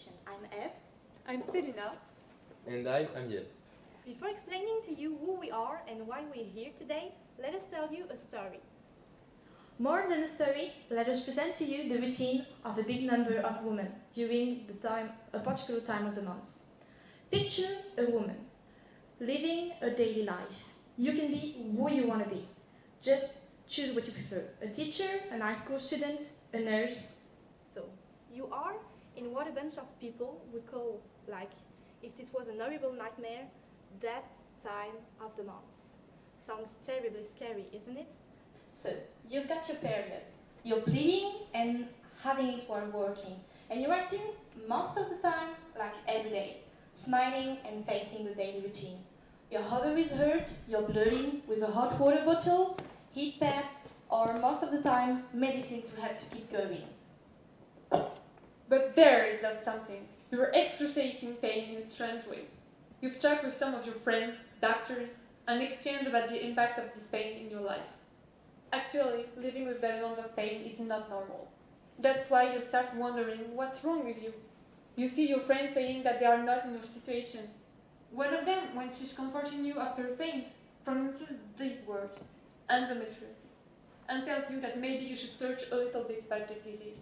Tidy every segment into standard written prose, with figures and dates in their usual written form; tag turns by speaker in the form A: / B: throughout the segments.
A: introduction. I'm Eve.
B: I'm Stelina.
C: And I'm Amiel.
A: Before explaining to you who we are and why we're here today, let us tell you a story. More than a story, let us present to you the routine of a big number of women during a particular time of the month. Picture a woman living a daily life. You can be who you want to be. Just choose what you prefer. A teacher, a high school student, a nurse. So, you are in what a bunch of people would call, like, if this was a horrible nightmare, that time of the month. Sounds terribly scary, isn't it? So, you've got your period. You're bleeding and having it while working. And you're acting most of the time like every day, smiling and facing the daily routine. Your hobby is hurt, you're blooding with a hot water bottle, heat pads, or most of the time, medicine to help you keep going.
B: But there is something. You are excruciating pain in a strange way. You've talked with some of your friends, doctors, and exchanged about the impact of this pain in your life. Actually, living with that amount of pain is not normal. That's why you start wondering what's wrong with you. You see your friends saying that they are not in your situation. One of them, when she's comforting you after a faint, pronounces the word, endometriosis, and tells you that maybe you should search a little bit about the disease.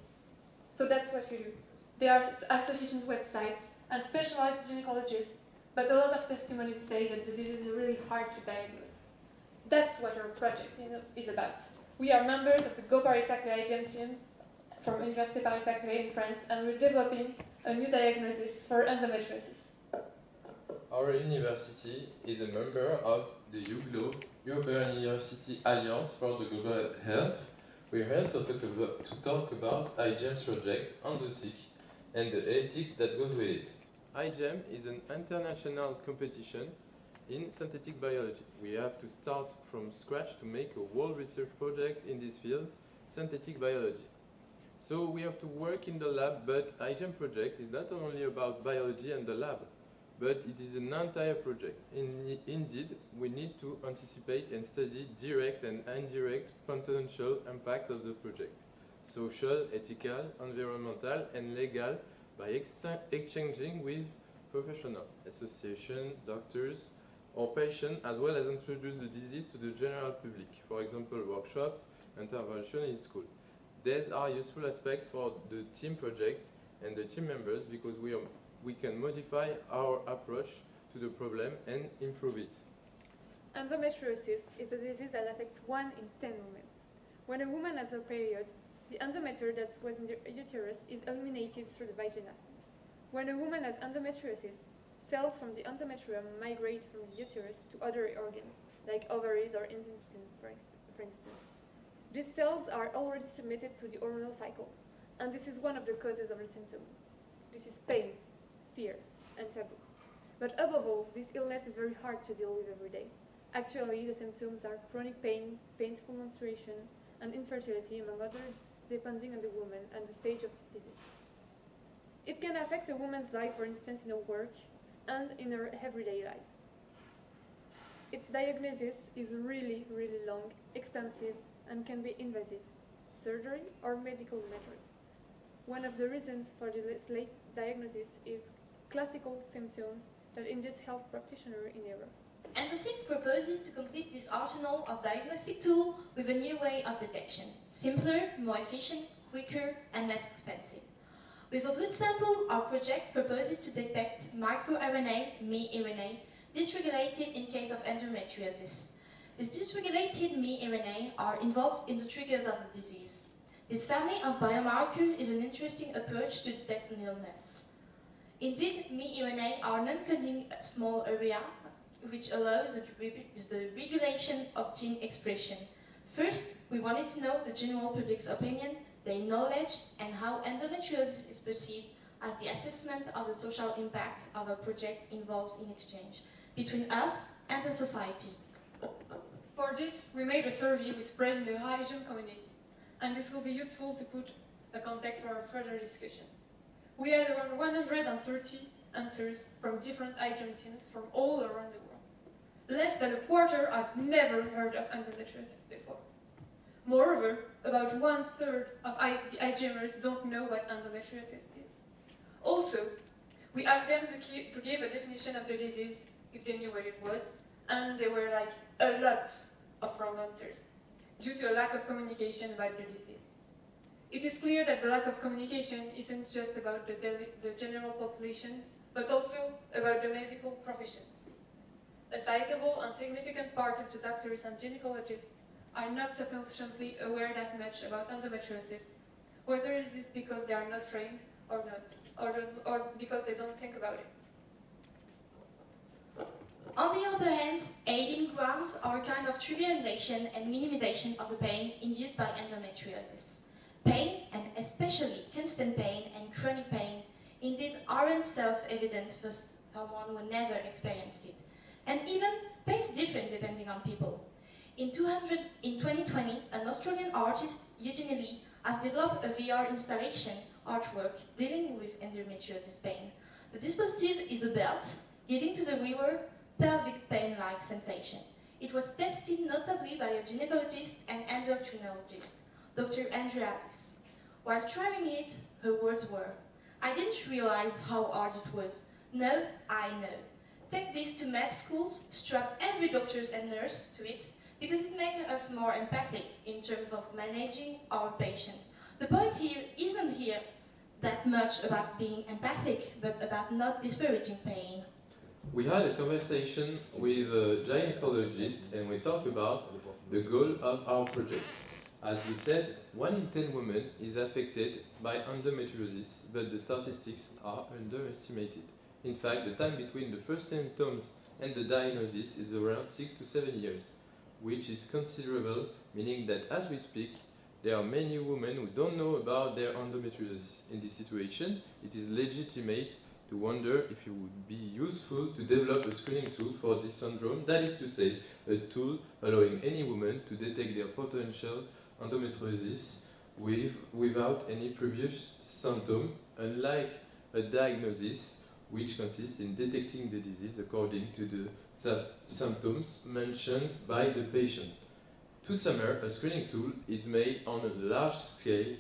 B: So that's what you do. There are association websites and specialized gynecologists, but a lot of testimonies say that the disease is really hard to diagnose. That's what our project is about. We are members of the Paris Saclay iGEM team from Université Paris Saclay in France, and we're developing a new diagnosis for endometriosis.
C: Our university is a member of the UGLO, European University Alliance for the Global Health. We're here to talk about iGEM's project, iGETHICS, and the ethics that goes with it. iGEM is an international competition in synthetic biology. We have to start from scratch to make a whole research project in this field, synthetic biology. So we have to work in the lab, but iGEM project is not only about biology and the lab, but it is an entire project. Indeed, we need to anticipate and study direct and indirect potential impact of the project, social, ethical, environmental, and legal, by exchanging with professionals, associations, doctors, or patients, as well as introduce the disease to the general public, for example, workshop, intervention in school. These are useful aspects for the team project and the team members because we can modify our approach to the problem and improve it.
B: Endometriosis is a disease that affects 1 in 10 women. When a woman has her period, the endometer that was in the uterus is eliminated through the vagina. When a woman has endometriosis, cells from the endometrium migrate from the uterus to other organs, like ovaries or intestine, for instance. These cells are already submitted to the hormonal cycle, and this is one of the causes of the symptom. This is pain, fear, and taboo. But above all, this illness is very hard to deal with every day. Actually, the symptoms are chronic pain, painful menstruation, and infertility, among others, depending on the woman and the stage of the disease. It can affect a woman's life, for instance, in her work and in her everyday life. Its diagnosis is really, really long, expensive, and can be invasive, surgery or medical method. One of the reasons for the late diagnosis is classical symptoms that induce health practitioners in error.
A: iGETHICS proposes to complete this arsenal of diagnostic tools with a new way of detection. Simpler, more efficient, quicker, and less expensive. With a blood sample, our project proposes to detect microRNA, miRNA, dysregulated in case of endometriosis. These dysregulated miRNA are involved in the triggers of the disease. This family of biomarkers is an interesting approach to detect an illness. Indeed, miRNA are non-coding small area which allows the regulation of gene expression. First, we wanted to know the general public's opinion, their knowledge, and how endometriosis is perceived as the assessment of the social impact of a project involves in exchange between us and the society.
B: For this, we made a survey we spread in the iGEM community, and this will be useful to put a context for our further discussion. We had around 130 answers from different iGEM teams from all around the world. Less than a quarter have never heard of endometriosis before. Moreover, about 1/3 of the iGEMers don't know what endometriosis is. Also, we asked them to give a definition of the disease if they knew what it was, and there were like a lot of wrong answers due to a lack of communication about the disease. It is clear that the lack of communication isn't just about the general population, but also about the medical profession. A sizable and significant part of the doctors and gynecologists are not sufficiently aware that much about endometriosis, whether it is because they are not trained or not, or because they don't think about it.
A: On the other hand, aiding grounds are a kind of trivialization and minimization of the pain induced by endometriosis. Pain, and especially constant pain and chronic pain, indeed aren't self-evident for someone who never experienced it. And even pain is different depending on people. In 2020, an Australian artist, Eugenie Lee, has developed a VR installation artwork dealing with endometriosis pain. The dispositive is a belt, giving to the viewer pelvic pain-like sensation. It was tested notably by a gynecologist and endocrinologist, Dr. Andrea Alice. While trying it, her words were, "I didn't realize how hard it was. Now I know. Take this to med schools, strap every doctor and nurse to it, because it makes us more empathic in terms of managing our patients. The point here isn't that much about being empathic, but about not disparaging pain."
C: We had a conversation with a gynecologist and we talked about the goal of our project. As we said, 1 in 10 women is affected by endometriosis, but the statistics are underestimated. In fact, the time between the first symptoms and the diagnosis is around 6 to 7 years, which is considerable, meaning that as we speak, there are many women who don't know about their endometriosis. In this situation, it is legitimate to wonder if it would be useful to develop a screening tool for this syndrome, that is to say, a tool allowing any woman to detect their potential endometriosis without any previous symptom, unlike a diagnosis which consists in detecting the disease according to the symptoms mentioned by the patient. To sum up, a screening tool is made on a large scale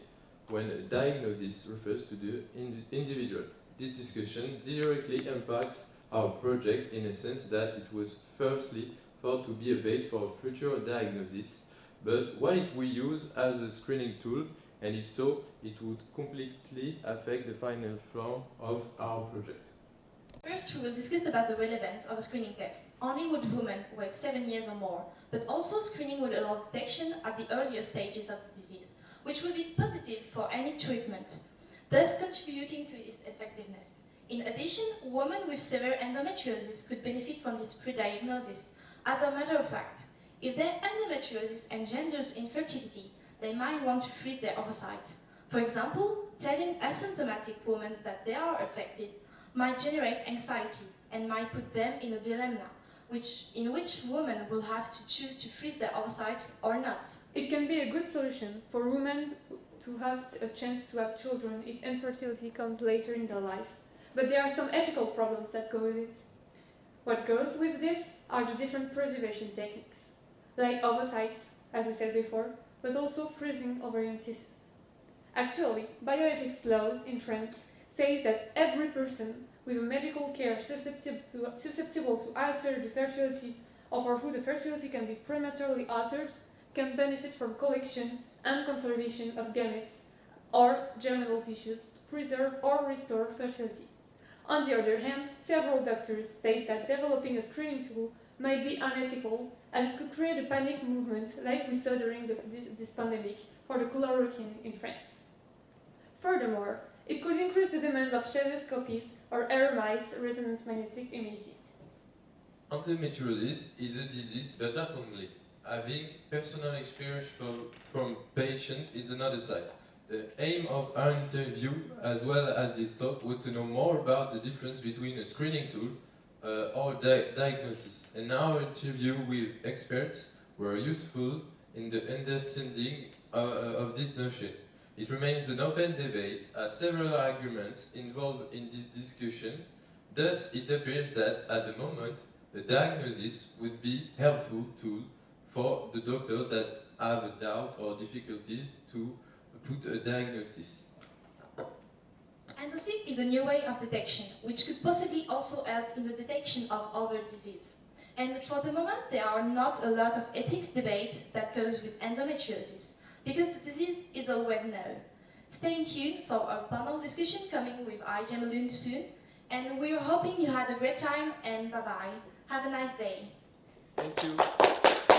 C: when a diagnosis refers to the individual. This discussion directly impacts our project in a sense that it was firstly thought to be a base for a future diagnosis, but what if we use as a screening tool, and if so, it would completely affect the final form of our project.
A: First, we will discuss about the relevance of a screening test, only with women who are 7 years or more, but also screening would allow detection at the earlier stages of the disease, which will be positive for any treatment, thus contributing to its effectiveness. In addition, women with severe endometriosis could benefit from this pre-diagnosis. As a matter of fact, if their endometriosis engenders infertility, they might want to freeze their ovocytes. For example, telling asymptomatic women that they are affected might generate anxiety and might put them in a dilemma, in which women will have to choose to freeze their ovocytes or not.
B: It can be a good solution for women to have a chance to have children if infertility comes later in their life. But there are some ethical problems that go with it. What goes with this are the different preservation techniques, like ovocytes, as we said before, but also freezing ovarian tissues. Actually, bioethics laws in France say that every person with a medical care susceptible to alter the fertility or for who the fertility can be prematurely altered can benefit from collection and conservation of gametes or germinal tissues to preserve or restore fertility. On the other hand, several doctors state that developing a screening tool might be unethical and it could create a panic movement like we saw during this pandemic for the chloroquine in France. Furthermore, it could increase the demand of cystoscopies or RMIs, resonance magnetic imaging.
C: Endometriosis is a disease, but not only. Having personal experience from patients is another side. The aim of our interview, as well as this talk, was to know more about the difference between a screening tool or diagnosis. And our interview with experts were useful in the understanding of this notion. It remains an open debate, as several arguments involved in this discussion. Thus, it appears that at the moment, the diagnosis would be a helpful tool for the doctors that have a doubt or difficulties to put a diagnosis.
A: Endocyte is a new way of detection, which could possibly also help in the detection of other diseases. And for the moment, there are not a lot of ethics debate that goes with endometriosis, because the disease is all well known. Stay tuned for our panel discussion coming with iGEM Lund soon, and we're hoping you had a great time, and bye-bye. Have a nice day.
C: Thank you.